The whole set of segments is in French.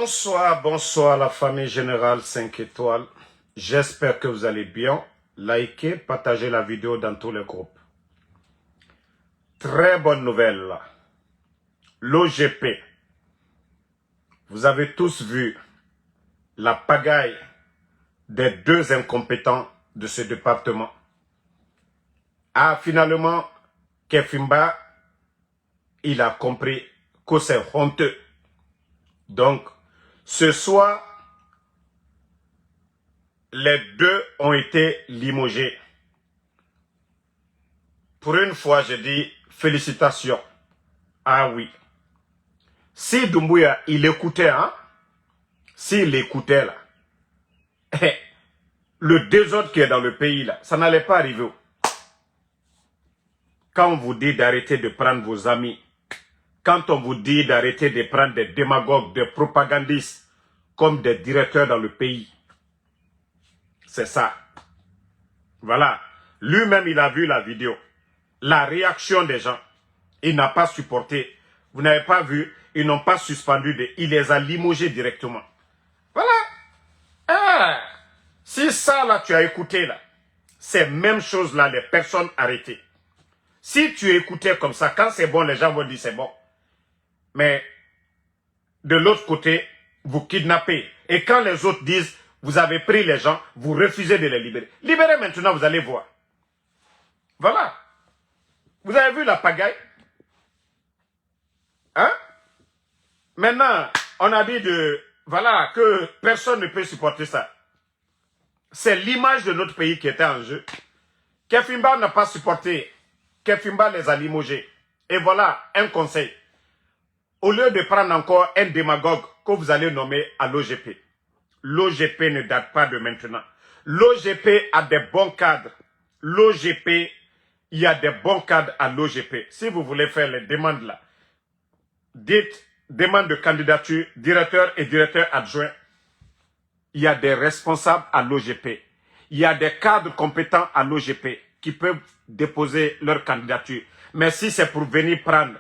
Bonsoir, bonsoir la famille générale 5 étoiles. J'espère que vous allez bien. Likez, partagez la vidéo dans tous les groupes. Très bonne nouvelle. L'OGP. Vous avez tous vu la pagaille des deux incompétents de ce département. Ah, finalement, Kefimba, il a compris que c'est honteux. Donc, ce soir, les deux ont été limogés. Pour une fois, je dis félicitations. Ah oui. Si Doumbouya, il écoutait, hein, s'il écoutait là, le désordre qui est dans le pays là, ça n'allait pas arriver. Quand on vous dit d'arrêter de prendre vos amis, quand on vous dit d'arrêter de prendre des démagogues, des propagandistes, comme des directeurs dans le pays, c'est ça. Voilà. Lui-même, il a vu la vidéo. La réaction des gens, il n'a pas supporté. Vous n'avez pas vu, ils n'ont pas suspendu, il les a limogés directement. Voilà. Ah, si ça là, tu as écouté là, ces mêmes choses là, les personnes arrêtées. Si tu écoutais comme ça, quand c'est bon, les gens vont dire c'est bon. Mais de l'autre côté, vous kidnappez. Et quand les autres disent, vous avez pris les gens, vous refusez de les libérer. Libérez maintenant, vous allez voir. Voilà. Vous avez vu la pagaille? Hein? Maintenant, on a dit voilà, que personne ne peut supporter ça. C'est l'image de notre pays qui était en jeu. Kefimba n'a pas supporté. Kefimba les a limogés. Et voilà un conseil. Au lieu de prendre encore un démagogue que vous allez nommer à l'OGP. L'OGP ne date pas de maintenant. L'OGP a des bons cadres. L'OGP, il y a des bons cadres à l'OGP. Si vous voulez faire les demandes là, dites demande de candidature, directeur et directeur adjoint. Il y a des responsables à l'OGP. Il y a des cadres compétents à l'OGP qui peuvent déposer leur candidature. Mais si c'est pour venir prendre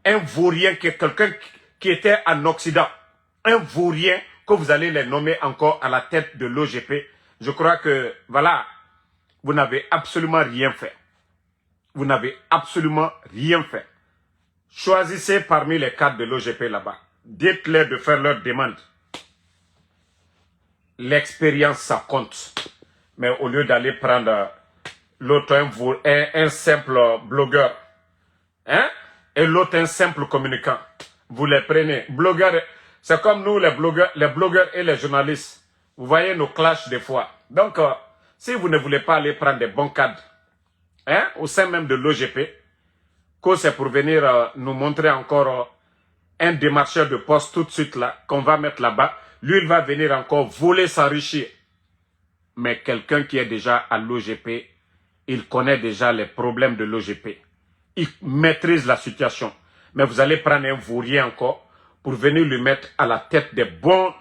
un vaurien, quelqu'un qui était en Occident, un vaurien que vous allez les nommer encore à la tête de l'OGP, je crois que, voilà, vous n'avez absolument rien fait. Vous n'avez absolument rien fait. Choisissez parmi les cadres de l'OGP là-bas. Dites-leur de faire leur demande. L'expérience, ça compte. Mais au lieu d'aller prendre l'autre, un simple blogueur, hein, et l'autre, un simple communicant, vous les prenez. Blogueurs, c'est comme nous, les blogueurs et les journalistes. Vous voyez nos clashs des fois. Donc, si vous ne voulez pas aller prendre des bons cadres, hein, au sein même de l'OGP, que c'est pour venir nous montrer encore un démarcheur de poste tout de suite là, qu'on va mettre là-bas, lui il va venir encore voler, s'enrichir. Mais quelqu'un qui est déjà à l'OGP, il connaît déjà les problèmes de l'OGP. Il maîtrise la situation. Mais vous allez prendre un vaurien encore pour venir lui mettre à la tête des bons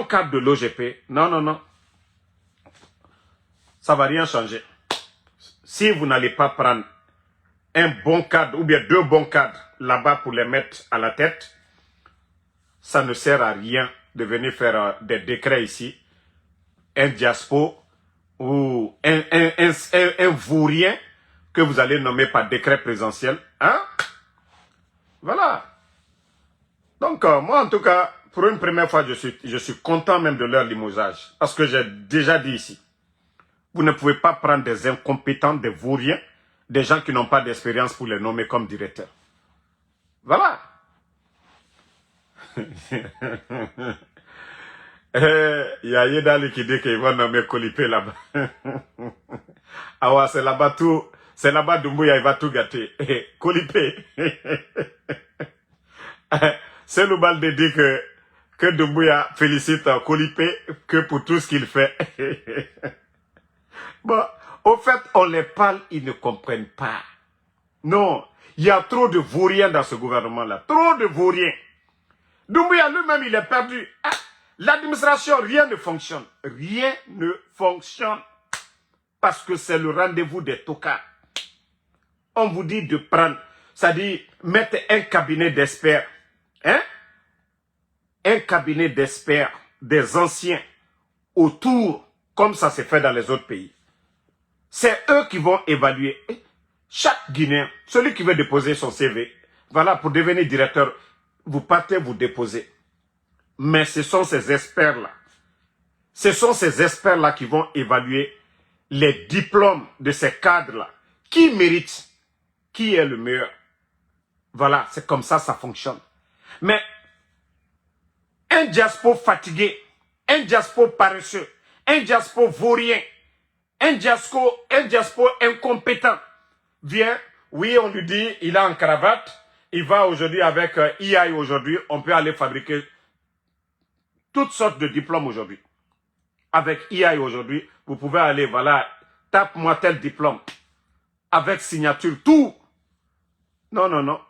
cadres de l'OGP. Non, non, non. Ça ne va rien changer. Si vous n'allez pas prendre un bon cadre ou bien deux bons cadres là-bas pour les mettre à la tête, ça ne sert à rien de venir faire des décrets ici, un diaspo ou un vaurien que vous allez nommer par décret présidentiel. Hein? Voilà. Donc, moi en tout cas, pour une première fois, je suis content même de leur limogeage. Parce que j'ai déjà dit ici, vous ne pouvez pas prendre des incompétents, des vauriens, des gens qui n'ont pas d'expérience pour les nommer comme directeurs. Voilà. Il y a Yedali qui dit qu'il va nommer Kolipé là-bas. Ah ouais, c'est là-bas tout. C'est là-bas Doumbouya, il va tout gâter. Kolipé. C'est le Balde dit que Doumbouya félicite Kolipé que pour tout ce qu'il fait. Bon, au fait, on les parle, ils ne comprennent pas. Non, il y a trop de vauriens dans ce gouvernement-là. Trop de vauriens. Doumbouya lui-même, il est perdu. Ah, l'administration, rien ne fonctionne. Rien ne fonctionne. Parce que c'est le rendez-vous des tocards. On vous dit de prendre, c'est-à-dire mettre un cabinet d'experts. Hein? un cabinet d'experts, des anciens, autour, comme ça s'est fait dans les autres pays. C'est eux qui vont évaluer. Chaque Guinéen, celui qui veut déposer son CV, voilà, pour devenir directeur, vous partez, vous déposez. Mais ce sont ces experts-là. Ce sont ces experts-là qui vont évaluer les diplômes de ces cadres-là. Qui mérite? Qui est le meilleur? Voilà, c'est comme ça fonctionne. Mais un diaspora fatigué, un diaspora paresseux, un diaspora vaurien, un diaspora incompétent vient, oui, on lui dit, il a en cravate, il va aujourd'hui avec EI aujourd'hui, on peut aller fabriquer toutes sortes de diplômes aujourd'hui. Avec EI aujourd'hui, vous pouvez aller, voilà, tape-moi tel diplôme, avec signature, tout. Non, non, non.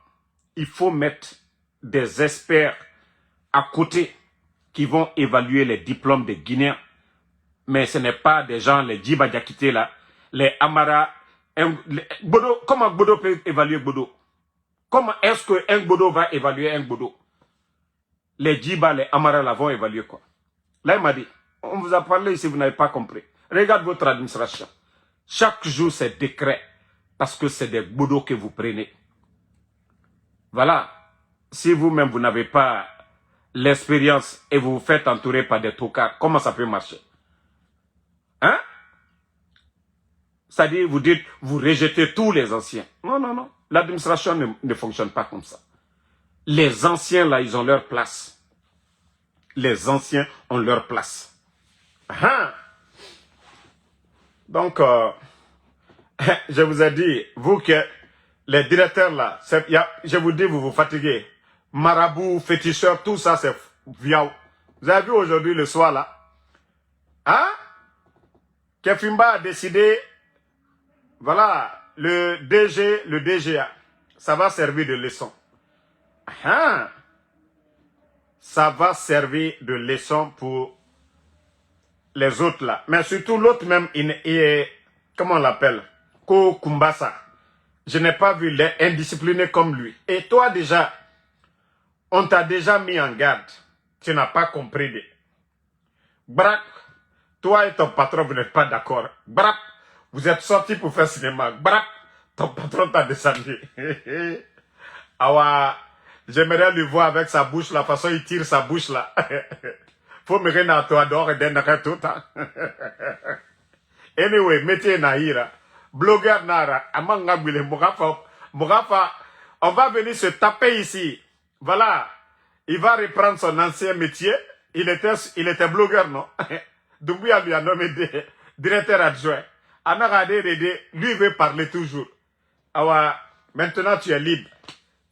Il faut mettre des experts à côté qui vont évaluer les diplômes des Guinéens. Mais ce n'est pas des gens, les Djiba Diakité là, les Amara. Bodo, comment Bodo peut évaluer Bodo? Comment est-ce qu'un Bodo va évaluer un Bodo? Les Djiba, les Amara là vont évaluer quoi? Là, il m'a dit, on vous a parlé ici, vous n'avez pas compris. Regarde votre administration. Chaque jour, c'est décret. Parce que c'est des Bodo que vous prenez. Voilà. Si vous-même, vous n'avez pas l'expérience et vous vous faites entourer par des tocards, comment ça peut marcher? Hein? C'est-à-dire, vous dites, vous rejetez tous les anciens. Non, non, non. L'administration ne fonctionne pas comme ça. Les anciens, là, ils ont leur place. Les anciens ont leur place. Hein? Donc, je vous ai dit, vous que les directeurs, là, je vous dis, vous vous fatiguez. Marabout, féticheur, tout ça, c'est viao. Vous avez vu aujourd'hui le soir, là? Hein? Kefimba a décidé, voilà, le DG, le DGA, ça va servir de leçon. Ah, ça va servir de leçon pour les autres là. Mais surtout l'autre même, il est, comment on l'appelle? Ko Kumbasa. Je n'ai pas vu les indisciplinés comme lui. Et toi déjà, on t'a déjà mis en garde. Tu n'as pas compris. Braque. Toi et ton patron, vous n'êtes pas d'accord. Brap, vous êtes sortis pour faire cinéma. Brap, ton patron t'a descendu. Awa, j'aimerais lui voir avec sa bouche, la façon il tire sa bouche là. Faut me rendre à toi dehors et d'un tout le temps. Anyway, métier naïra. Blogueur nara. Amanga bile Mourafa. On va venir se taper ici. Voilà. Il va reprendre son ancien métier. Il était blogueur, non? Doumbouya lui a nommé directeur adjoint. Lui veut parler toujours. Awa, maintenant tu es libre.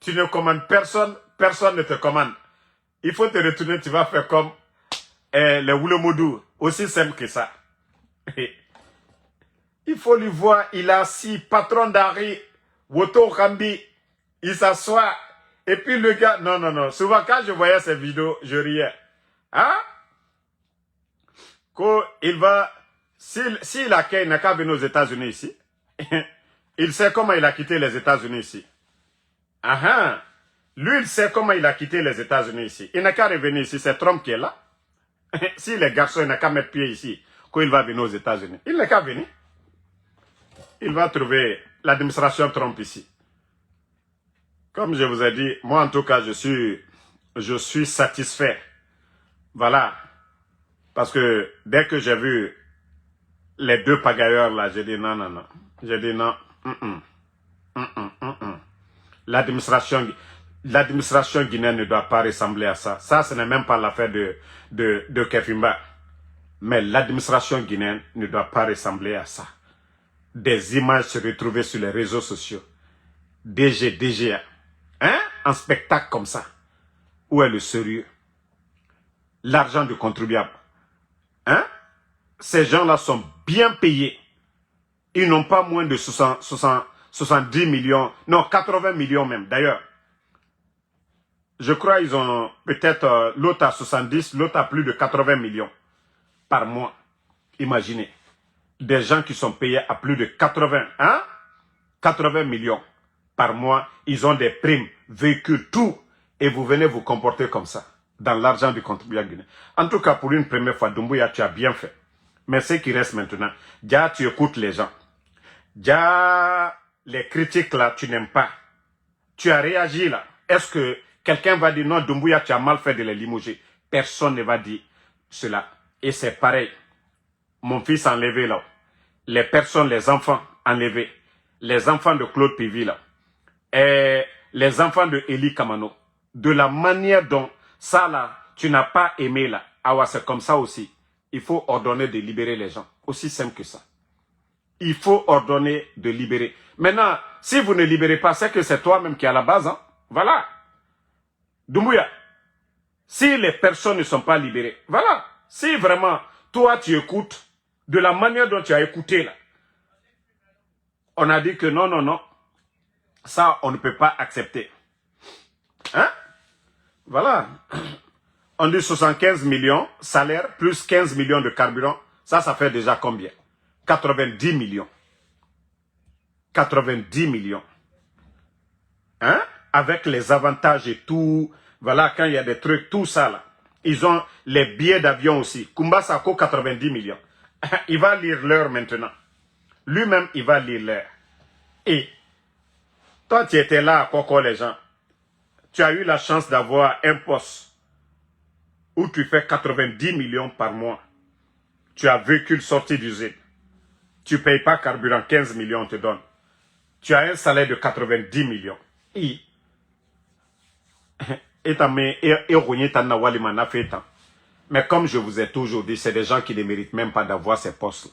Tu ne commandes personne, personne ne te commande. Il faut te retourner, tu vas faire comme les Woulomoudou. Aussi simple que ça. Il faut lui voir, il a assis, patron d'Ari, Woto Rambi, il s'assoit. Et puis le gars, non, non, non. Souvent quand je voyais ces vidéos, je riais. Hein? Il va, s'il accueille, il n'a qu'à venir aux États-Unis ici. Il sait comment il a quitté les États-Unis ici. Ah ah. Lui, il sait comment il a quitté les États-Unis ici. Il n'a qu'à revenir ici, c'est Trump qui est là. Si les garçons, il n'a qu'à mettre pied ici, quand il va venir aux États-Unis. Il n'a qu'à venir. Il va trouver l'administration Trump ici. Comme je vous ai dit, moi en tout cas, je suis satisfait. Voilà. Parce que dès que j'ai vu les deux pagailleurs là, j'ai dit non, non, non. J'ai dit non. L'administration guinéenne ne doit pas ressembler à ça. Ça, ce n'est même pas l'affaire de Kefimba. Mais l'administration guinéenne ne doit pas ressembler à ça. Des images se retrouver sur les réseaux sociaux. DGA. Hein? Un spectacle comme ça. Où est le sérieux? L'argent du contribuable. Hein? Ces gens-là sont bien payés. Ils n'ont pas moins de 70 millions, non, 80 millions même, d'ailleurs. Je crois qu'ils ont peut-être l'autre à 70, l'autre à plus de 80 millions par mois. Imaginez. Des gens qui sont payés à plus de 80, hein? 80 millions par mois. Ils ont des primes, véhicules, tout. Et vous venez vous comporter comme ça. dans l'argent du contribuable guinéen. En tout cas, pour une première fois, Doumbouya, tu as bien fait. Mais ce qui reste maintenant, déjà, tu écoutes les gens. Déjà, les critiques là, tu n'aimes pas. Tu as réagi là. Est-ce que quelqu'un va dire non, Doumbouya, tu as mal fait de les limoger? Personne ne va dire cela. Et c'est pareil. Mon fils enlevé là. Les personnes, les enfants enlevés. Les enfants de Claude Pévy là. Et les enfants de Eli Kamano. De la manière dont ça là, tu n'as pas aimé là. Ah ouais, c'est comme ça aussi. Il faut ordonner de libérer les gens. Aussi simple que ça. Il faut ordonner de libérer. Maintenant, si vous ne libérez pas, c'est que c'est toi-même qui est à la base. Hein? Voilà. Doumbouya, si les personnes ne sont pas libérées, voilà. Si vraiment, toi, tu écoutes de la manière dont tu as écouté, là, on a dit que non, non, non. Ça, on ne peut pas accepter. Hein? Voilà. On dit 75 millions, salaire, plus 15 millions de carburant. Ça fait déjà combien? 90 millions. 90 millions. Hein? Avec les avantages et tout. Voilà, quand il y a des trucs, tout ça là. Ils ont les billets d'avion aussi. Kumba Sako, 90 millions. Il va lire l'heure maintenant. Lui-même, il va lire l'heure. Et toi, tu étais là à Koko, les gens. Tu as eu la chance d'avoir un poste où tu fais 90 millions par mois. Tu as véhicule sorti d'usine. Tu ne payes pas carburant, 15 millions on te donne. Tu as un salaire de 90 millions. Mais comme je vous ai toujours dit, c'est des gens qui ne méritent même pas d'avoir ces postes-là.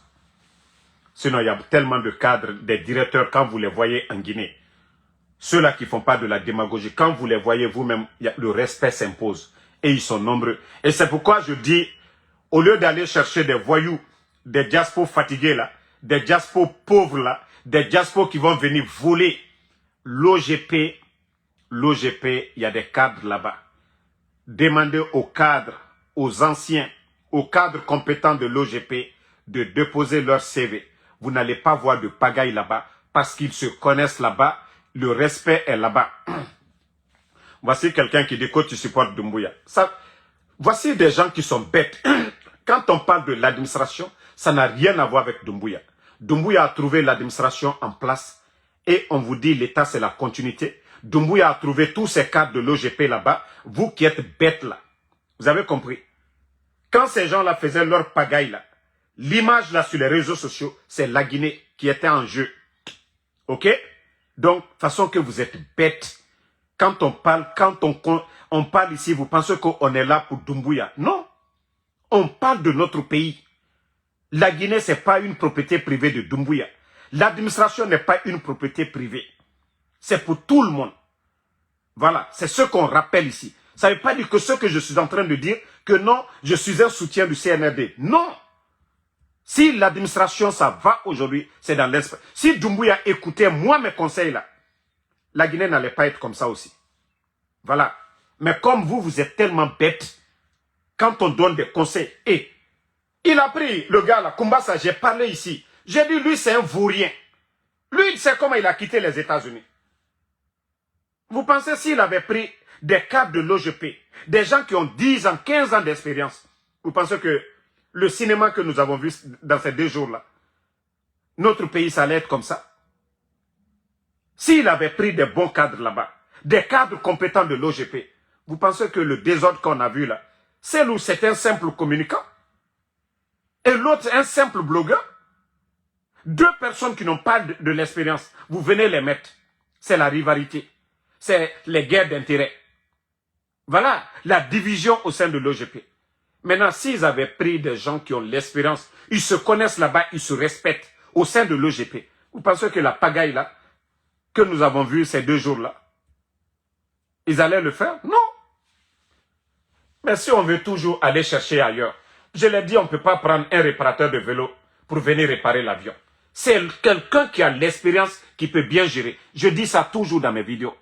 Sinon, il y a tellement de cadres, des directeurs, quand vous les voyez en Guinée. Ceux-là qui ne font pas de la démagogie, quand vous les voyez vous-même, le respect s'impose. Et ils sont nombreux. Et c'est pourquoi je dis, au lieu d'aller chercher des voyous, des diaspos fatigués là, des diaspos pauvres là, des diaspos qui vont venir voler l'OGP, il y a des cadres là-bas. Demandez aux cadres, aux anciens, aux cadres compétents de l'OGP de déposer leur CV. Vous n'allez pas voir de pagaille là-bas parce qu'ils se connaissent là-bas. Le respect est là-bas. Voici quelqu'un qui dit que tu supportes Doumbouya. Voici des gens qui sont bêtes. Quand on parle de l'administration, ça n'a rien à voir avec Doumbouya. Doumbouya a trouvé l'administration en place et on vous dit l'État c'est la continuité. Doumbouya a trouvé tous ces cadres de l'OGP là-bas. Vous qui êtes bêtes là, vous avez compris. Quand ces gens-là faisaient leur pagaille là, l'image là sur les réseaux sociaux, c'est la Guinée qui était en jeu. Ok? Donc, façon que vous êtes bêtes. Quand on parle, on parle ici, vous pensez qu'on est là pour Doumbouya. Non. On parle de notre pays. La Guinée, ce n'est pas une propriété privée de Doumbouya. L'administration n'est pas une propriété privée. C'est pour tout le monde. Voilà, c'est ce qu'on rappelle ici. Ça ne veut pas dire que ce que je suis en train de dire, que non, je suis un soutien du CNRD. Non. Si l'administration, ça va aujourd'hui, c'est dans l'esprit. Si Doumbouya écoutait moi mes conseils là, la Guinée n'allait pas être comme ça aussi. Voilà. Mais comme vous, vous êtes tellement bêtes, quand on donne des conseils, et il a pris le gars là, Kumbasa, j'ai parlé ici. J'ai dit, lui c'est un vaurien. Lui, il sait comment il a quitté les États-Unis. Vous pensez s'il avait pris des cadres de l'OGP, des gens qui ont 10 ans, 15 ans d'expérience, vous pensez que le cinéma que nous avons vu dans ces 2 jours-là, notre pays, ça allait être comme ça? S'il avait pris des bons cadres là-bas, des cadres compétents de l'OGP, vous pensez que le désordre qu'on a vu là, c'est où c'est un simple communicant et l'autre un simple blogueur? 2 personnes qui n'ont pas de l'expérience, vous venez les mettre. C'est la rivalité. C'est les guerres d'intérêt. Voilà, la division au sein de l'OGP. Maintenant, s'ils avaient pris des gens qui ont l'expérience, ils se connaissent là-bas, ils se respectent au sein de l'OGP. Vous pensez que la pagaille là, que nous avons vue ces 2 jours-là, ils allaient le faire? Non. Mais si on veut toujours aller chercher ailleurs, je l'ai dit, on ne peut pas prendre un réparateur de vélo pour venir réparer l'avion. C'est quelqu'un qui a l'expérience, qui peut bien gérer. Je dis ça toujours dans mes vidéos.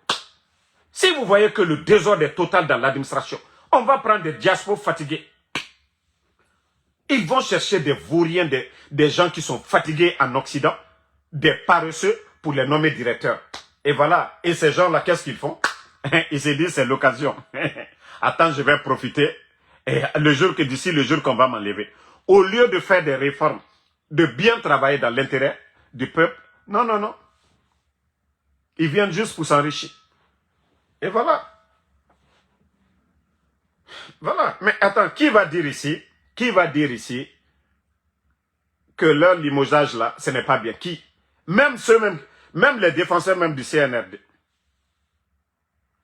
Si vous voyez que le désordre est total dans l'administration, on va prendre des diaspos fatigués. Ils vont chercher des vauriens, des gens qui sont fatigués en Occident, des paresseux pour les nommer directeurs. Et voilà. Et ces gens-là, qu'est-ce qu'ils font? Ils se disent c'est l'occasion. attends, je vais profiter. Et le jour que d'ici le jour qu'on va m'enlever. Au lieu de faire des réformes, de bien travailler dans l'intérêt du peuple, non, non, non. Ils viennent juste pour s'enrichir. Et voilà. Voilà. Mais attends, qui va dire ici que leur limogeage là, ce n'est pas bien? Qui? Même même les défenseurs même du CNRD.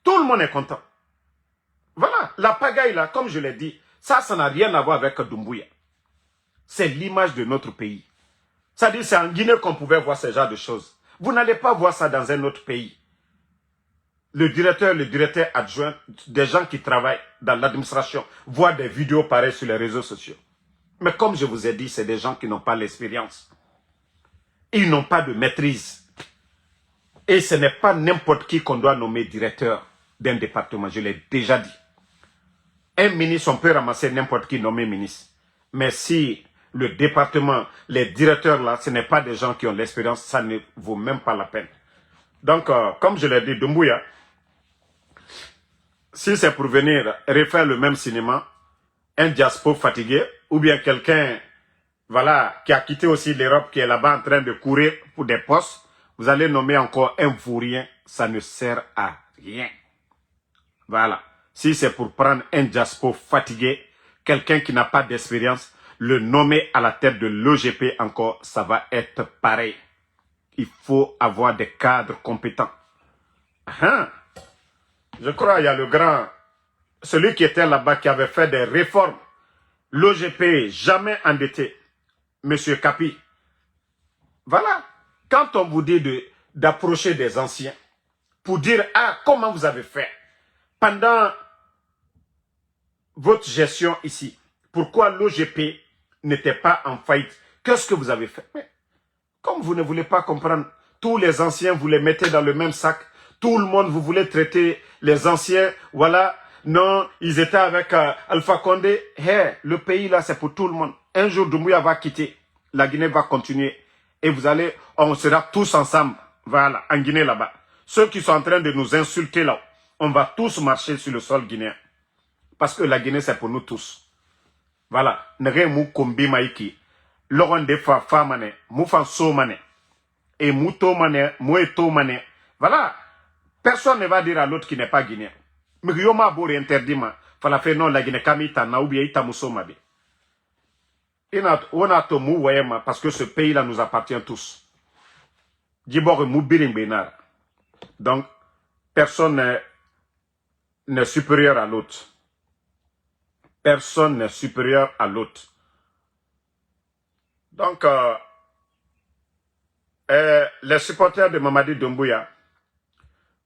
Tout le monde est content. Voilà, la pagaille là, comme je l'ai dit, ça n'a rien à voir avec Doumbouya. C'est l'image de notre pays. C'est-à-dire, c'est en Guinée qu'on pouvait voir ce genre de choses. Vous n'allez pas voir ça dans un autre pays. Le directeur adjoint, des gens qui travaillent dans l'administration, voient des vidéos pareilles sur les réseaux sociaux. Mais comme je vous ai dit, c'est des gens qui n'ont pas l'expérience. Ils n'ont pas de maîtrise. Et ce n'est pas n'importe qui qu'on doit nommer directeur d'un département, je l'ai déjà dit. Un ministre, on peut ramasser n'importe qui nommé ministre. Mais si le département, les directeurs là, ce n'est pas des gens qui ont l'expérience, ça ne vaut même pas la peine. Donc, comme je l'ai dit, Doumbouya, si c'est pour venir refaire le même cinéma, un diaspora fatigué, ou bien quelqu'un, voilà, qui a quitté aussi l'Europe, qui est là-bas en train de courir pour des postes, vous allez nommer encore un vaurien, ça ne sert à rien. Voilà. Si c'est pour prendre un diaspora fatigué, quelqu'un qui n'a pas d'expérience, le nommer à la tête de l'OGP encore, ça va être pareil. Il faut avoir des cadres compétents. Je crois qu'il y a le grand, celui qui était là-bas, qui avait fait des réformes. L'OGP, jamais endetté. Monsieur Kapi. Voilà. Quand on vous dit d'approcher des anciens, pour dire, ah, comment vous avez fait pendant votre gestion ici, pourquoi l'OGP n'était pas en faillite? Qu'est-ce que vous avez fait? Mais, comme vous ne voulez pas comprendre, tous les anciens, vous les mettez dans le même sac. Tout le monde, vous voulez traiter les anciens. Voilà. Non, ils étaient avec Alpha Condé. Hey, le pays là, c'est pour tout le monde. Un jour, Doumbouya va quitter. La Guinée va continuer. Et vous allez, on sera tous ensemble. Voilà, en Guinée là-bas. Ceux qui sont en train de nous insulter là, on va tous marcher sur le sol guinéen. Parce que la Guinée, c'est pour nous tous. Voilà. Nere mou kombi maiki. Laurent defa famane. Moufan so mane. Et mouto mane. Moueto mane. Voilà. Personne ne va dire à l'autre qui n'est pas guinéen. Mais yoma bori interdit ma. Fala fait non la Guinée kamita na ou bien ita mousso mabe. On a to mou wayema parce que ce pays-là nous appartient tous. Djibor mou biring benar. Donc, personne n'est supérieur à l'autre. Personne n'est supérieur à l'autre. Donc, les supporters de Mamadi Doumbouya,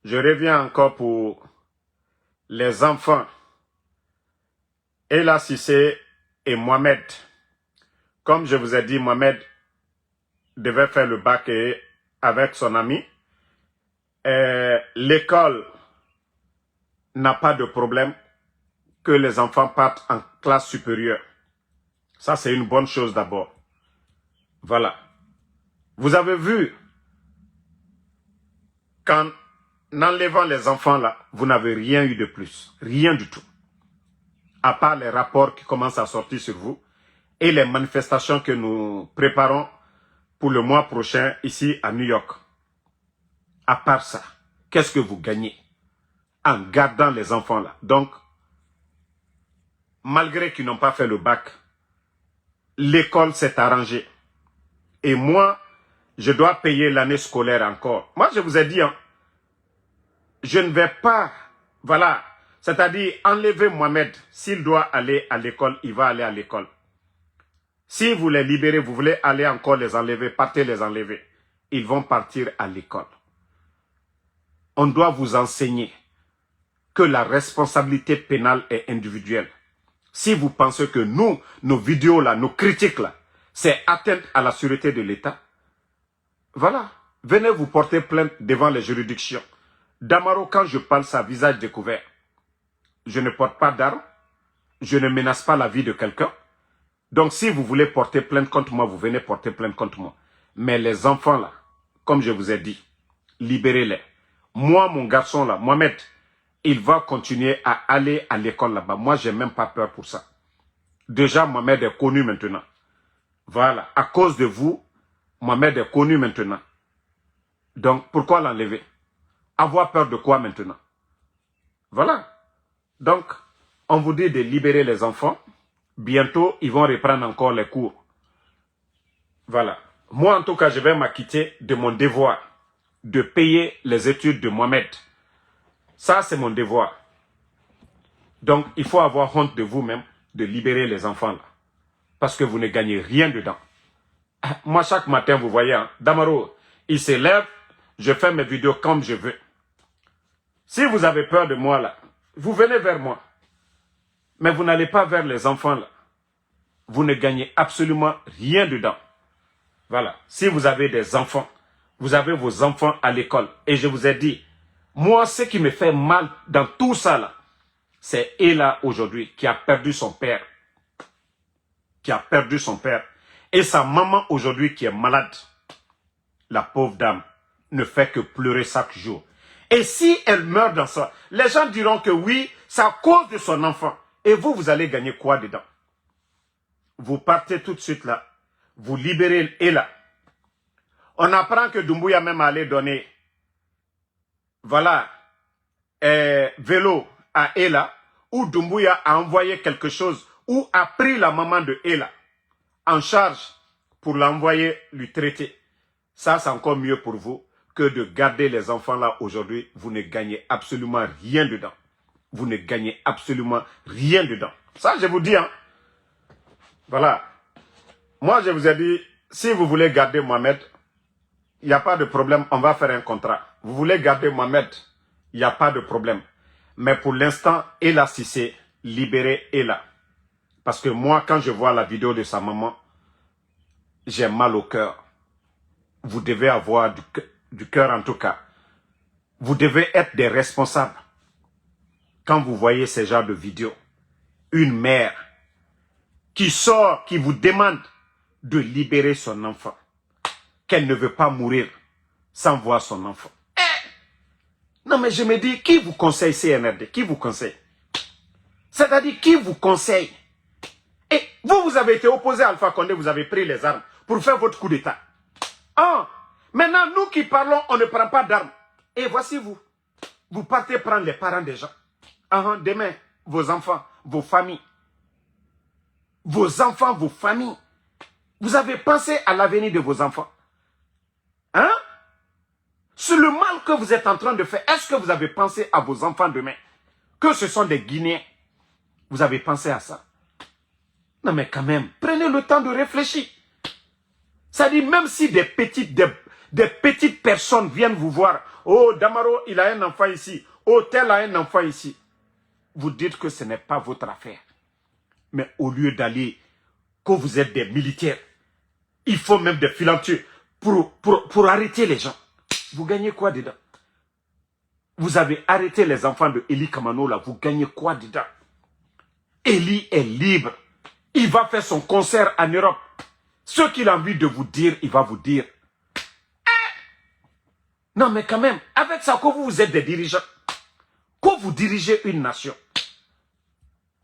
je reviens encore pour les enfants. Ella Cissé et Mohamed. Comme je vous ai dit, Mohamed devait faire le bac avec son ami. L'école n'a pas de problème que les enfants partent en classe supérieure. Ça, c'est une bonne chose d'abord. Voilà. Vous avez vu, qu'en enlevant les enfants là, vous n'avez rien eu de plus. Rien du tout. À part les rapports qui commencent à sortir sur vous et les manifestations que nous préparons pour le mois prochain ici à New York. À part ça, qu'est-ce que vous gagnez en gardant les enfants là? Donc, malgré qu'ils n'ont pas fait le bac, l'école s'est arrangée. Et moi, je dois payer l'année scolaire encore. Moi, je vous ai dit, hein, je ne vais pas, voilà, c'est-à-dire enlever Mohamed. S'il doit aller à l'école, il va aller à l'école. Si vous les libérez, vous voulez aller encore les enlever, partez les enlever. Ils vont partir à l'école. On doit vous enseigner que la responsabilité pénale est individuelle. Si vous pensez que nous, nos vidéos là, nos critiques là, c'est atteinte à la sûreté de l'État, voilà, venez vous porter plainte devant les juridictions. Damaro, quand je parle ça, visage découvert, je ne porte pas d'armes, je ne menace pas la vie de quelqu'un. Donc si vous voulez porter plainte contre moi, vous venez porter plainte contre moi. Mais les enfants là, comme je vous ai dit, libérez-les. Moi, mon garçon là, Mohamed, il va continuer à aller à l'école là-bas. Moi, j'ai même pas peur pour ça. Déjà, Mohamed est connu maintenant. Voilà, à cause de vous, Mohamed est connu maintenant. Donc, pourquoi l'enlever? Avoir peur de quoi maintenant? Voilà. Donc, on vous dit de libérer les enfants. Bientôt, ils vont reprendre encore les cours. Voilà. Moi, en tout cas, je vais m'acquitter de mon devoir de payer les études de Mohamed. Ça, c'est mon devoir. Donc, il faut avoir honte de vous-même de libérer les enfants là. Parce que vous ne gagnez rien dedans. Moi, chaque matin, vous voyez, hein, Damaro, il se lève, je fais mes vidéos comme je veux. Si vous avez peur de moi là, vous venez vers moi. Mais vous n'allez pas vers les enfants là. Vous ne gagnez absolument rien dedans. Voilà. Si vous avez des enfants, vous avez vos enfants à l'école. Et je vous ai dit, moi, ce qui me fait mal dans tout ça là, c'est Ella aujourd'hui qui a perdu son père. Qui a perdu son père. Et sa maman aujourd'hui qui est malade. La pauvre dame ne fait que pleurer chaque jour. Et si elle meurt dans ça, les gens diront que oui, c'est à cause de son enfant. Et vous, vous allez gagner quoi dedans? Vous partez tout de suite là. Vous libérez Ella. On apprend que Doumbouya même allait donner, voilà, vélo à Ella, ou Doumbouya a envoyé quelque chose, ou a pris la maman de Ella en charge pour l'envoyer lui traiter. Ça, c'est encore mieux pour vous que de garder les enfants là aujourd'hui. Vous ne gagnez absolument rien dedans. Vous ne gagnez absolument rien dedans. Ça, je vous dis, hein. Voilà. Moi, je vous ai dit, si vous voulez garder Mohamed, il n'y a pas de problème, on va faire un contrat. Vous voulez garder Mohamed, il n'y a pas de problème. Mais pour l'instant, Ella Cissé, libérez Ella. Parce que moi, quand je vois la vidéo de sa maman, j'ai mal au cœur. Vous devez avoir du cœur en tout cas. Vous devez être des responsables. Quand vous voyez ce genre de vidéos, une mère qui sort, qui vous demande de libérer son enfant, qu'elle ne veut pas mourir sans voir son enfant. Non mais je me dis, qui vous conseille CNRD? Qui vous conseille? C'est-à-dire, qui vous conseille? Et vous, vous avez été opposé à Alpha Condé, vous avez pris les armes pour faire votre coup d'État. Ah, maintenant, nous qui parlons, on ne prend pas d'armes. Et voici vous. Vous partez prendre les parents des gens. Ah, demain, vos enfants, vos familles. Vos enfants, vos familles. Vous avez pensé à l'avenir de vos enfants. Hein? Sur le mal que vous êtes en train de faire, est-ce que vous avez pensé à vos enfants demain? Que ce sont des Guinéens. Vous avez pensé à ça? Non mais quand même, prenez le temps de réfléchir. Ça dit, même si des petites personnes viennent vous voir, oh, Damaro, il a un enfant ici, oh, tel a un enfant ici, vous dites que ce n'est pas votre affaire. Mais au lieu d'aller, que vous êtes des militaires, il faut même des filantiers pour arrêter les gens. Vous gagnez quoi dedans? Vous avez arrêté les enfants de Eli Kamano là, vous gagnez quoi dedans? Eli est libre. Il va faire son concert en Europe. Ce qu'il a envie de vous dire, il va vous dire. Non mais quand même, avec ça que vous êtes des dirigeants, que vous dirigez une nation.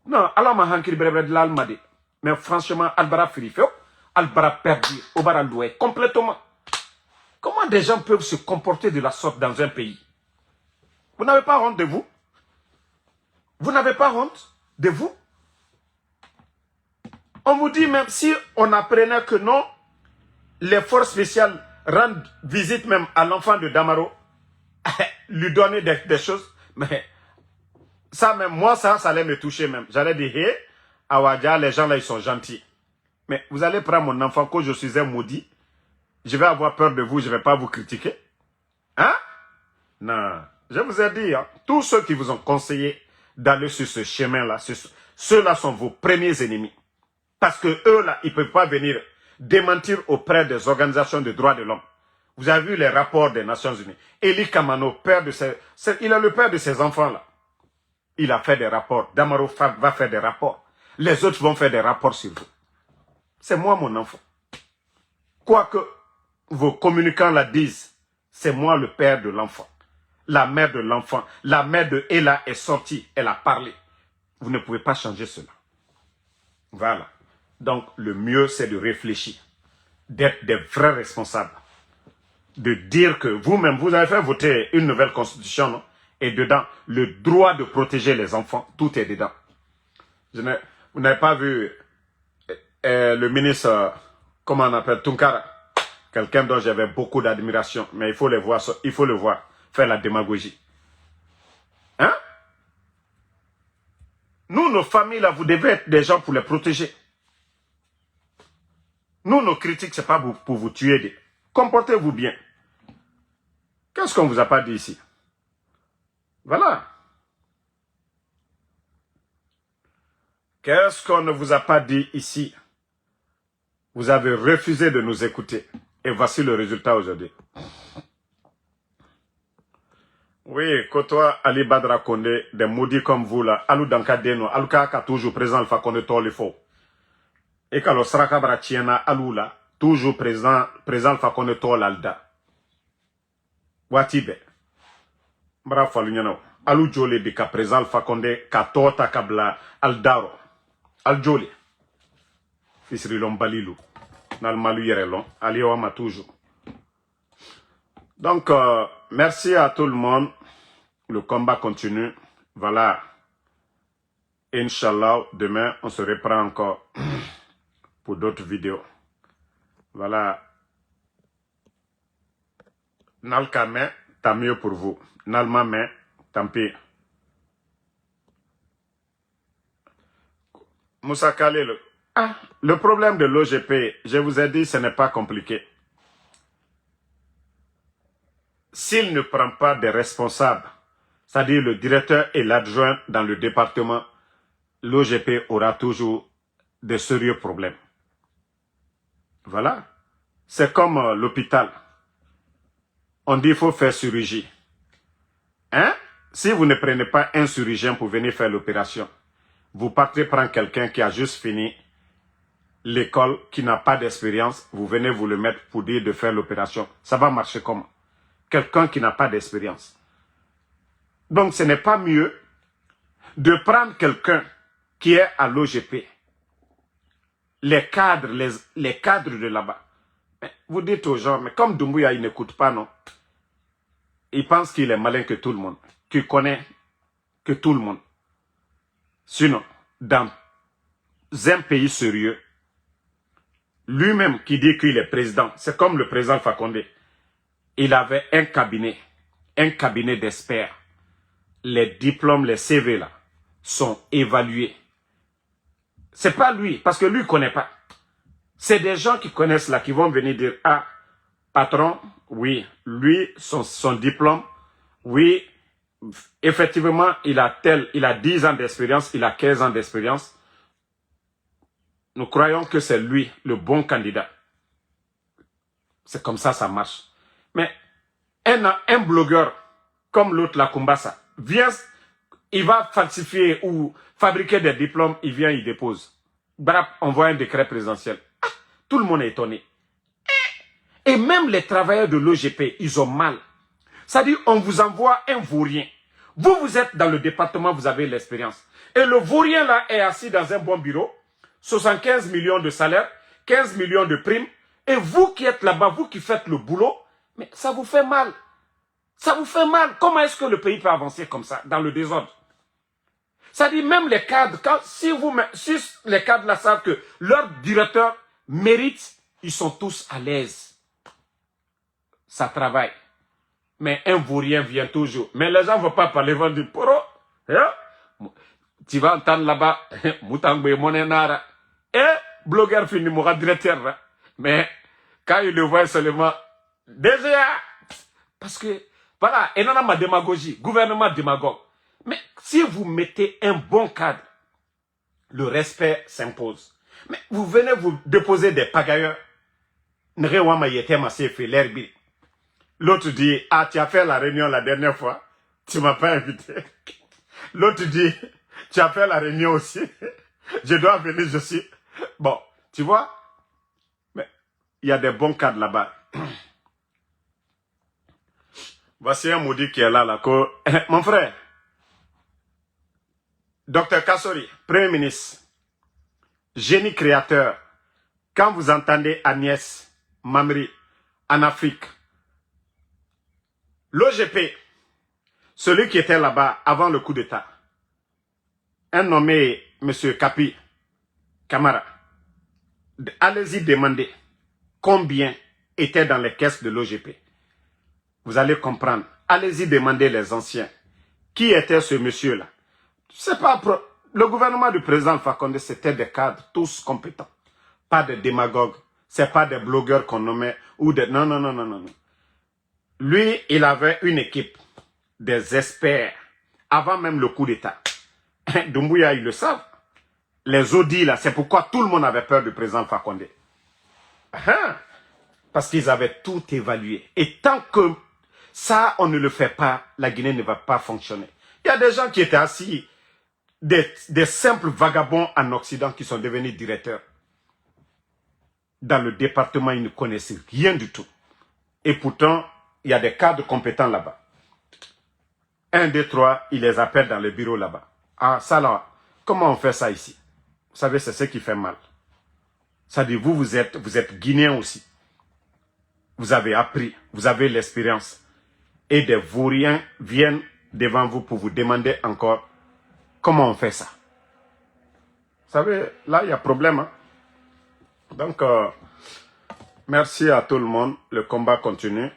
Non, alors ma hankiri brebre de l'Almadi. Mais franchement, Albara Firifeo, Albara perdu, Obarandoué, complètement. Comment des gens peuvent se comporter de la sorte dans un pays? Vous n'avez pas honte de vous? Vous n'avez pas honte de vous? On vous dit même si on apprenait que non, les forces spéciales rendent visite même à l'enfant de Damaro, lui donner des choses, mais ça même, moi ça allait me toucher même. J'allais dire, hé, Awadja, les gens là ils sont gentils. Mais vous allez prendre mon enfant que je suis un maudit, je vais avoir peur de vous, je ne vais pas vous critiquer. Hein? Non, je vous ai dit, hein, tous ceux qui vous ont conseillé d'aller sur ce chemin-là, ceux-là sont vos premiers ennemis. Parce que eux, là, ils ne peuvent pas venir démentir auprès des organisations de droits de l'homme. Vous avez vu les rapports des Nations Unies. Eli Kamano, il est le père de ses enfants-là. Il a fait des rapports. Damaro va faire des rapports. Les autres vont faire des rapports sur vous. C'est moi, mon enfant. Quoi que vos communicants la disent, c'est moi le père de l'enfant. la mère de l'enfant, la mère de Ella est sortie, elle a parlé. Vous ne pouvez pas changer cela. Voilà. Donc, le mieux, c'est de réfléchir, d'être des vrais responsables, de dire que vous-même, vous avez fait voter une nouvelle constitution, non? Et dedans, le droit de protéger les enfants, tout est dedans. Vous n'avez pas vu le ministre, comment on appelle, Tunkara, quelqu'un dont j'avais beaucoup d'admiration, mais il faut le voir faire la démagogie. Hein? Nous, nos familles, là, vous devez être des gens pour les protéger. Nous, nos critiques, ce n'est pas pour vous tuer. Comportez-vous bien. Qu'est-ce qu'on ne vous a pas dit ici? Voilà. Qu'est-ce qu'on ne vous a pas dit ici? Vous avez refusé de nous écouter. Et voici le résultat aujourd'hui. Oui, côtoie Ali Badra Kondé, des maudits comme vous là, Alou Dankadeno, Alou Kaka toujours présent Alpha Kondé Tolifo. Et quand le Srakabra Tiena Alou là, toujours présent Alpha Kondé Tolalda. Watibe. Bravo Falunyano. Alou Jole Bika présent Alpha Kondé, Katota Kabla Aldaro. Al Jole. Fisri Lombalilou. Nalmalu Yerelon. Ali Wama toujours. Donc, merci à tout le monde. Le combat continue. Voilà. Inch'Allah, demain, on se reprend encore pour d'autres vidéos. Voilà. Nalkame, tant mieux pour vous. Nalmame, tant pis. Moussa Khalil, le problème de l'OGP, je vous ai dit, ce n'est pas compliqué. S'il ne prend pas des responsables, c'est-à-dire le directeur et l'adjoint dans le département, l'OGP aura toujours de sérieux problèmes. Voilà. C'est comme l'hôpital. On dit qu'il faut faire chirurgie. Hein? Si vous ne prenez pas un chirurgien pour venir faire l'opération, vous partez prendre quelqu'un qui a juste fini l'école, qui n'a pas d'expérience, vous venez vous le mettre pour dire de faire l'opération. Ça va marcher comment? Quelqu'un qui n'a pas d'expérience. Donc ce n'est pas mieux de prendre quelqu'un qui est à l'OGP. Les cadres de là-bas. Vous dites aux gens, mais comme Doumbouya, il n'écoute pas, non? Il pense qu'il est malin que tout le monde, qu'il connaît que tout le monde. Sinon, dans un pays sérieux, lui-même qui dit qu'il est président, c'est comme le président Fakonde. Il avait un cabinet d'experts. Les diplômes, les CV là, sont évalués. C'est pas lui, parce que lui ne connaît pas. C'est des gens qui connaissent là, qui vont venir dire, ah, patron, oui, lui, son diplôme, oui, effectivement, il a 10 ans d'expérience, il a 15 ans d'expérience. Nous croyons que c'est lui, le bon candidat. C'est comme ça, ça marche. Mais un blogueur, comme l'autre, la Kumbasa, vient, il va falsifier ou fabriquer des diplômes, il vient, il dépose. Brap, envoie un décret présidentiel. Ah, tout le monde est étonné. Et même les travailleurs de l'OGP, ils ont mal. C'est-à-dire, on vous envoie un vaurien. Vous êtes dans le département, vous avez l'expérience. Et le vaurien là est assis dans un bon bureau, 75 millions de salaire, 15 millions de primes. Et vous qui êtes là-bas, vous qui faites le boulot, mais ça vous fait mal. Ça vous fait mal. Comment est-ce que le pays peut avancer comme ça, dans le désordre? Ça dit même les cadres, si les cadres là savent que leur directeur mérite, ils sont tous à l'aise. Ça travaille. Mais un vaurien vient toujours. Mais les gens ne vont pas parler, ils vont dire, poro, tu vas entendre là-bas, Moutangbe Monenara, et blogueur fini, moura directeur. Mais quand il le voit seulement, déjà, parce que, voilà, et non, ma démagogie, gouvernement démagogue. Mais si vous mettez un bon cadre, le respect s'impose. Mais vous venez vous déposer des pagailleurs. L'autre dit, ah, tu as fait la réunion la dernière fois, tu ne m'as pas invité. L'autre dit, tu as fait la réunion aussi, je dois venir, je suis... Bon, tu vois, mais il y a des bons cadres là-bas. Voici un maudit qui est là. Mon frère, Docteur Kassori, Premier ministre, génie créateur, quand vous entendez Agnès Mamri en Afrique, l'OGP, celui qui était là-bas avant le coup d'État, un nommé M. Kapi Kamara, allez-y demander combien était dans les caisses de l'OGP. Vous allez comprendre. Allez-y demander les anciens. Qui était ce monsieur-là? C'est pas le gouvernement du président Fakonde, c'était des cadres, tous compétents. Pas des démagogues. C'est pas des blogueurs qu'on nommait ou des... Non, non, non, non, non. Lui, il avait une équipe, des experts, avant même le coup d'État. Doumbouya, ils le savent. Les audits, là, c'est pourquoi tout le monde avait peur du président Fakonde. Parce qu'ils avaient tout évalué. Et tant que ça, on ne le fait pas, la Guinée ne va pas fonctionner. Il y a des gens qui étaient assis, des simples vagabonds en Occident qui sont devenus directeurs. Dans le département, ils ne connaissaient rien du tout. Et pourtant, il y a des cadres compétents là-bas. 1, 2, 3, ils les appellent dans le bureau là-bas. Ah, ça là, comment on fait ça ici? Vous savez, c'est ce qui fait mal. Ça dit, vous êtes Guinéens aussi. Vous avez appris, vous avez l'expérience. Et des vauriens viennent devant vous pour vous demander encore comment on fait ça. Vous savez, là, il y a problème. Hein? Donc, merci à tout le monde. Le combat continue.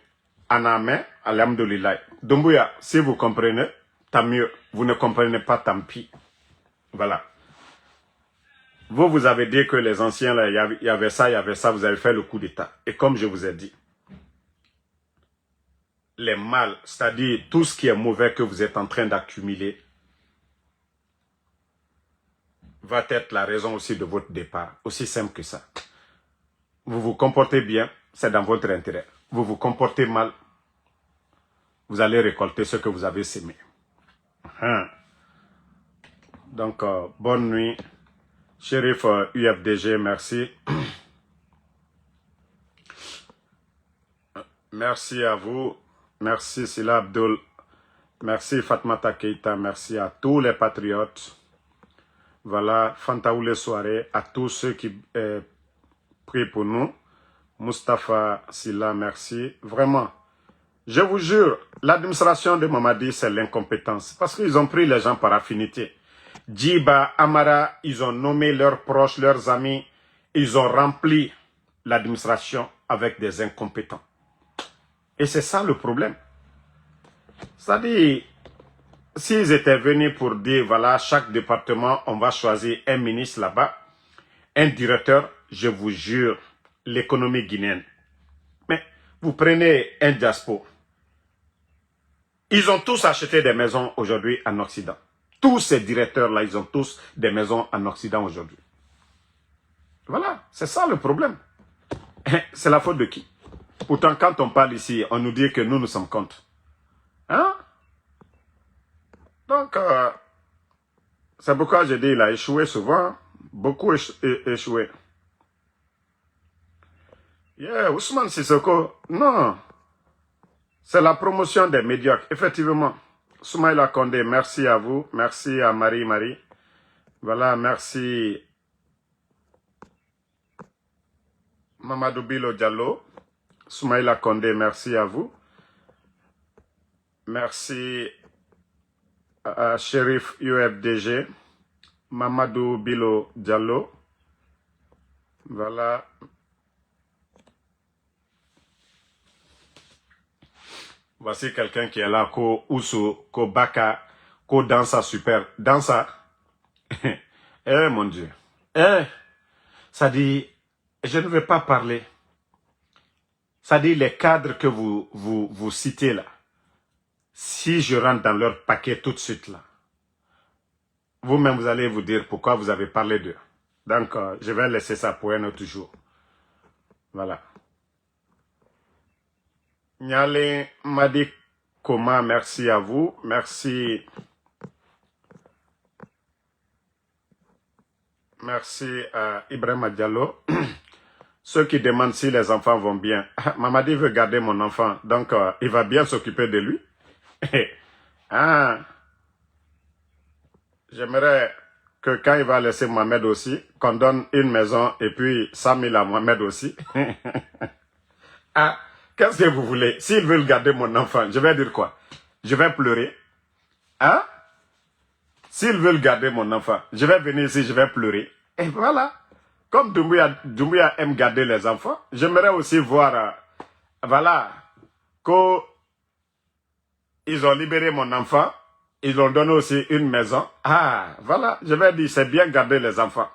Aname, alhamdoulilah. Doumbouya, si vous comprenez, tant mieux. Vous ne comprenez pas, tant pis. Voilà. Vous avez dit que les anciens, là, il y avait ça, vous avez fait le coup d'État. Et comme je vous ai dit, les mal, c'est-à-dire tout ce qui est mauvais que vous êtes en train d'accumuler, va être la raison aussi de votre départ. Aussi simple que ça. Vous vous comportez bien, c'est dans votre intérêt. Vous vous comportez mal, vous allez récolter ce que vous avez sémé. Donc, bonne nuit. Shérif UFDG, merci. Merci à vous. Merci Sila Abdul. Merci Fatmata Keita. Merci à tous les patriotes. Voilà, Fantaoulé Soirée, à tous ceux qui prient pour nous. Mustapha Silla, merci. Vraiment, je vous jure, l'administration de Mamadi, c'est l'incompétence. Parce qu'ils ont pris les gens par affinité. Djiba, Amara, ils ont nommé leurs proches, leurs amis. Ils ont rempli l'administration avec des incompétents. Et c'est ça le problème. C'est-à-dire, s'ils étaient venus pour dire, voilà, chaque département, on va choisir un ministre là-bas, un directeur, je vous jure, l'économie guinéenne. Mais vous prenez un diaspora. Ils ont tous acheté des maisons aujourd'hui en Occident. Tous ces directeurs-là, ils ont tous des maisons en Occident aujourd'hui. Voilà, c'est ça le problème. C'est la faute de qui? Pourtant, quand on parle ici, on nous dit que nous sommes contre. Hein? Donc, c'est pourquoi je dis qu'il a échoué souvent. Beaucoup échoué. Yeah, Ousmane Sissoko, non. C'est la promotion des médiocres. Effectivement. Soumaïla Kondé, merci à vous. Merci à Marie. Voilà, merci. Mamadou Bilo Diallo. Soumaïla Kondé, merci à vous. Merci à Shérif UFDG. Mamadou Bilo Diallo. Voilà. Voici quelqu'un qui est là, Ko Ousu, Ko Baka, Ko Dansa Super. Dansa. Eh mon Dieu. Eh, ça dit, je ne vais pas parler. Ça dit, les cadres que vous citez là, si je rentre dans leur paquet tout de suite là, vous-même vous allez vous dire pourquoi vous avez parlé d'eux. Donc, je vais laisser ça pour un autre jour. Voilà. Nyale Madi Koma, merci à vous. Merci. Merci à Ibrahima Diallo. Ceux qui demandent si les enfants vont bien. Mamadi veut garder mon enfant, donc il va bien s'occuper de lui. Ah, j'aimerais que quand il va laisser Mohamed aussi, qu'on donne une maison et puis 100 000 à Mohamed aussi. Ah, qu'est-ce que vous voulez? S'ils veulent garder mon enfant, je vais dire quoi? Je vais pleurer. Hein? S'ils veulent garder mon enfant, je vais venir ici, je vais pleurer. Et voilà. Comme Doumbouya aime garder les enfants, j'aimerais aussi voir, voilà, qu'ils ont libéré mon enfant, ils ont donné aussi une maison. Ah, voilà, je vais dire, c'est bien garder les enfants.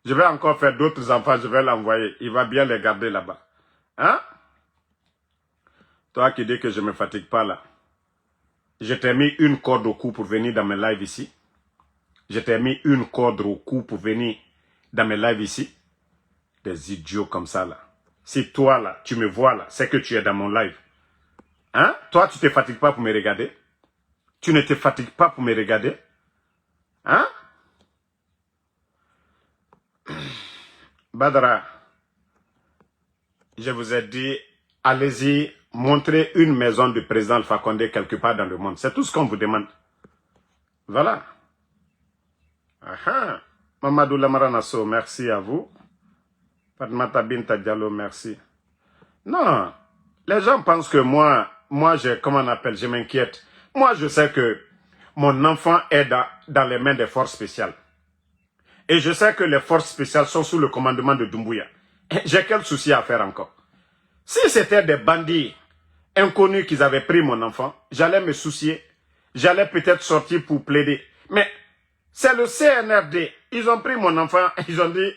Je vais encore faire d'autres enfants, je vais l'envoyer. Il va bien les garder là-bas. Hein? Toi qui dis que je ne me fatigue pas là. Je t'ai mis une corde au cou pour venir dans mes lives ici. Je t'ai mis une corde au cou pour venir dans mes lives ici. Des idiots comme ça là. Si toi là, tu me vois là, c'est que tu es dans mon live. Hein? Toi, tu ne te fatigues pas pour me regarder? Tu ne te fatigues pas pour me regarder? Hein? Badara, je vous ai dit, allez-y, montrez une maison du président Alpha Condé quelque part dans le monde. C'est tout ce qu'on vous demande. Voilà. Aha. Mamadou Lamaranasso, merci à vous. Fatmata Binta Diallo, merci. Non, les gens pensent que moi comment on appelle, je m'inquiète. Moi, je sais que mon enfant est dans les mains des forces spéciales. Et je sais que les forces spéciales sont sous le commandement de Doumbouya. J'ai quel souci à faire encore? Si c'était des bandits inconnus qui avaient pris mon enfant, j'allais me soucier. J'allais peut-être sortir pour plaider. Mais c'est le CNRD. Ils ont pris mon enfant, ils ont dit,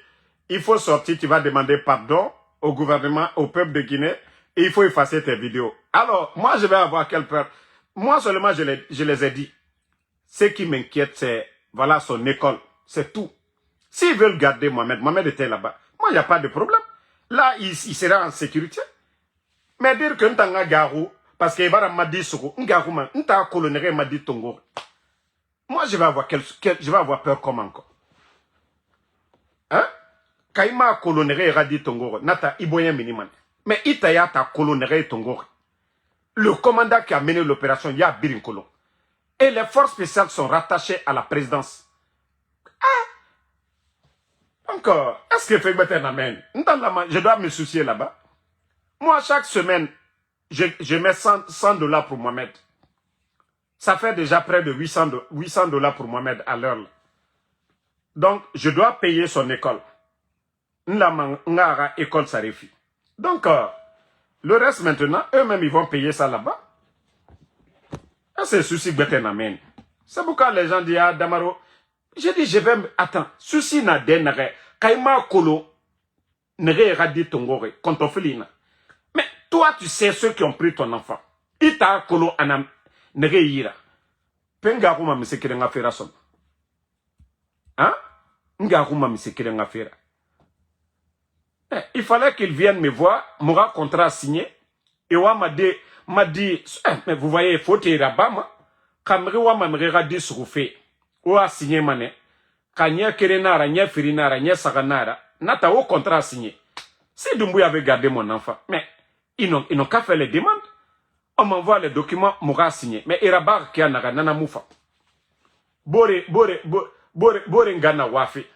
il faut sortir, tu vas demander pardon au gouvernement, au peuple de Guinée, et il faut effacer tes vidéos. Alors, moi, je vais avoir quelle peur? Moi seulement, je les ai dit. Ce qui m'inquiète, c'est, voilà, son école. C'est tout. S'ils veulent garder Mohamed était là-bas. Moi, il n'y a pas de problème. Là, il sera en sécurité. Mais dire que Ntanga Garou, parce qu'il va m'a dit Soko, Ngarou, Nta colonéré m'a dit Tongo. Moi, je vais avoir peur comme encore. Hein? Kaima colonéré Radi Tongo, Nata Iboyen Miniman. Mais Itaya ta colonéré Tongo. Le commandant qui a mené l'opération, il y a Birinkolo. Et les forces spéciales sont rattachées à la présidence. Encore, est-ce que Fegbeten amène? Je dois me soucier là-bas. Moi, chaque semaine, je mets 100 dollars pour Mohamed. Ça fait déjà près de 800 dollars pour Mohamed à l'heure. Donc, je dois payer son école. Ngara école Sarefi. Donc, le reste maintenant, eux-mêmes, ils vont payer ça là-bas. C'est souci Gbeten amène. C'est pourquoi les gens disent, ah, Damaro, j'ai dit, je vais... Attends, souci n'a denare. Kaima kolo, nere radi tongore, kontofelina. Mais toi, tu sais ceux qui ont pris ton enfant. Ita kolo anam, nere yira. Pengaruma misekere nga fera son. Hein? Ngaruma misekere nga fera. Il fallait qu'il vienne me voir, mon contrat signé. Et wa m'a dit, mais vous voyez, il faut te rabama. Kamri wa m'a dit souffé. Ou a signé mané. Kanya kerenara, nya firinara, nya saganara. Nata au contrat signé. Si Doumbouya avait gardé mon enfant, mais ils n'ont qu'à faire les demandes. On m'envoie les documents, m'aura signé. Mais Irabar qui a nana moufa. Bore ngana wafi.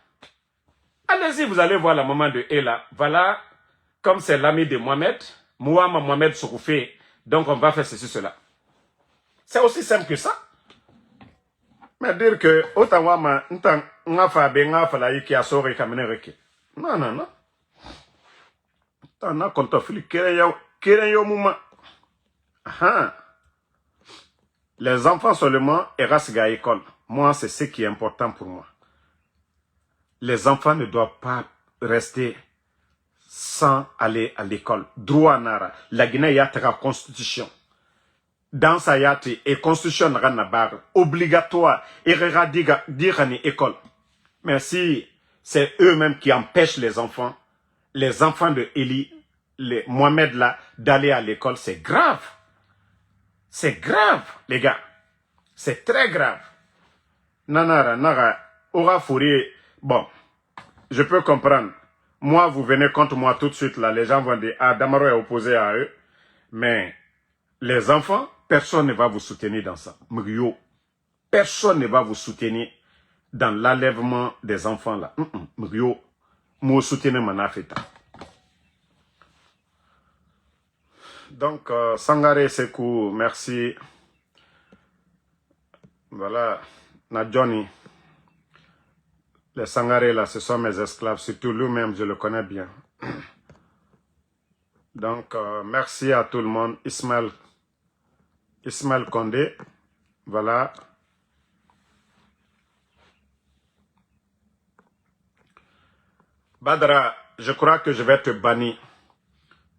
Allez-y, vous allez voir la maman de Ella. Voilà, comme c'est l'ami de Mohamed, Mouama Mohamed Soukoufé. Donc on va faire ceci, cela. C'est aussi simple que ça. Mais dire que Otawama, n'a fa qui a sorti kamene reke. Non, non, non. T'en as compte fili kereyo mouma. Ah. Les enfants seulement erasga à école. Moi, c'est ce qui est important pour moi. Les enfants ne doivent pas rester sans aller à l'école. Droit nara. La Guinée y a la constitution. Dans sa yati et constitution nara obligatoire et radiga dirani école. Mais si c'est eux-mêmes qui empêchent les enfants de Eli, les Mohamed là, d'aller à l'école, c'est grave. C'est grave, les gars. C'est très grave. Nanara, nara, aura fourré. Bon, je peux comprendre. Moi, vous venez contre moi tout de suite, là. Les gens vont dire, ah, Damaro est opposé à eux. Mais les enfants, personne ne va vous soutenir dans ça. Mugyo, personne ne va vous soutenir dans l'enlèvement des enfants, là. Mugyo, moi, soutenez mon affaire. Donc, Sangare Sekou, merci. Voilà, na Johnny. Les Sangaré là, ce sont mes esclaves, surtout lui-même, je le connais bien. Donc, merci à tout le monde. Ismaël Condé, voilà. Badra, je crois que je vais te bannir.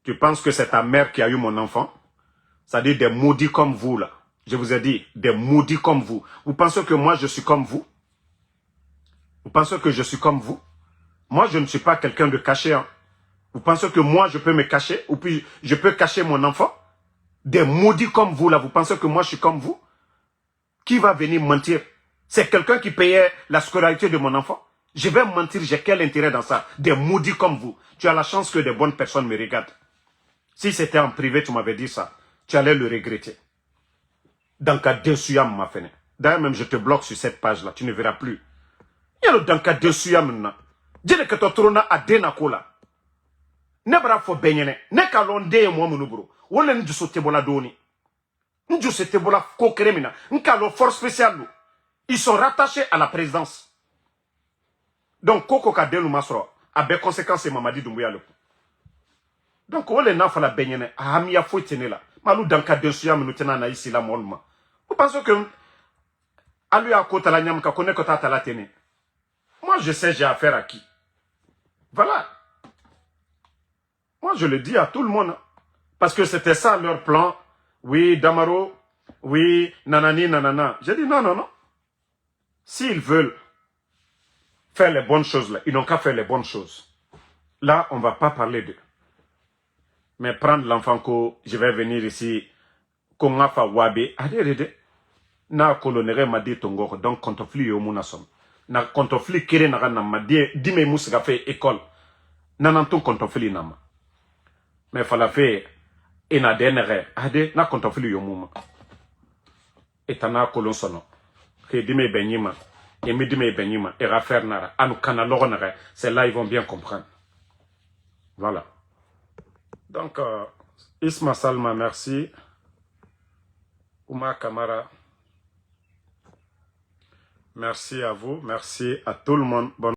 Tu penses que c'est ta mère qui a eu mon enfant? C'est-à-dire des maudits comme vous, là. Je vous ai dit, des maudits comme vous. Vous pensez que moi, je suis comme vous? Vous pensez que je suis comme vous? Moi, je ne suis pas quelqu'un de caché. Hein. Vous pensez que moi, je peux me cacher? Ou puis, je peux cacher mon enfant? Des maudits comme vous, là. Vous pensez que moi, je suis comme vous? Qui va venir mentir? C'est quelqu'un qui payait la scolarité de mon enfant? Je vais mentir, j'ai quel intérêt dans ça? Des maudits comme vous. Tu as la chance que des bonnes personnes me regardent. Si c'était en privé, tu m'avais dit ça. Tu allais le regretter. Dans cas de m'a fait. D'ailleurs, même je te bloque sur cette page-là. Tu ne verras plus. Il y a le dans cas de maintenant. Dis que tu trône à Denakola. Ne bra fo benyene. Ne kalonde moi monubro. Wole njuso tebola doni. Njuso tebola ko kremina. Nkalo force spéciale. Ils sont rattachés à la présidence. Donc, Koko Kadelu Masro a des conséquences et Mamadi Doumbouya le. Donc, wole na fa la benyene. Ahamia fo tenela. Malou dans cas de suya minutena na ici la molma. Vous pensez que à lui à côté la nyam ka connaît que t'as la tene. Moi, je sais j'ai affaire à qui. Voilà. Moi, je le dis à tout le monde. Parce que c'était ça leur plan. Oui, Damaro. Oui, nanani, nanana. J'ai dit non, non, non. S'ils veulent faire les bonnes choses, là, ils n'ont qu'à faire les bonnes choses. Là, on ne va pas parler d'eux. Mais prendre l'enfant que je vais venir ici, qu'on a fait wabe, adé, na colonere m'a dit ton donc contofli yo munasom. Na contofli kere na m'a dit, dime moussika fait école. Nananton contofli nama. Mais fala fait, et na denere, adé, na contofli yo mouma. Et na colon sono. Que dime benyima. Et me dime benyima. Et raffaire nara. Anu kanalogonare. C'est là ils vont bien comprendre. Voilà. Donc, Isma Salma, merci. Ouma Kamara, merci à vous. Merci à tout le monde. Bonne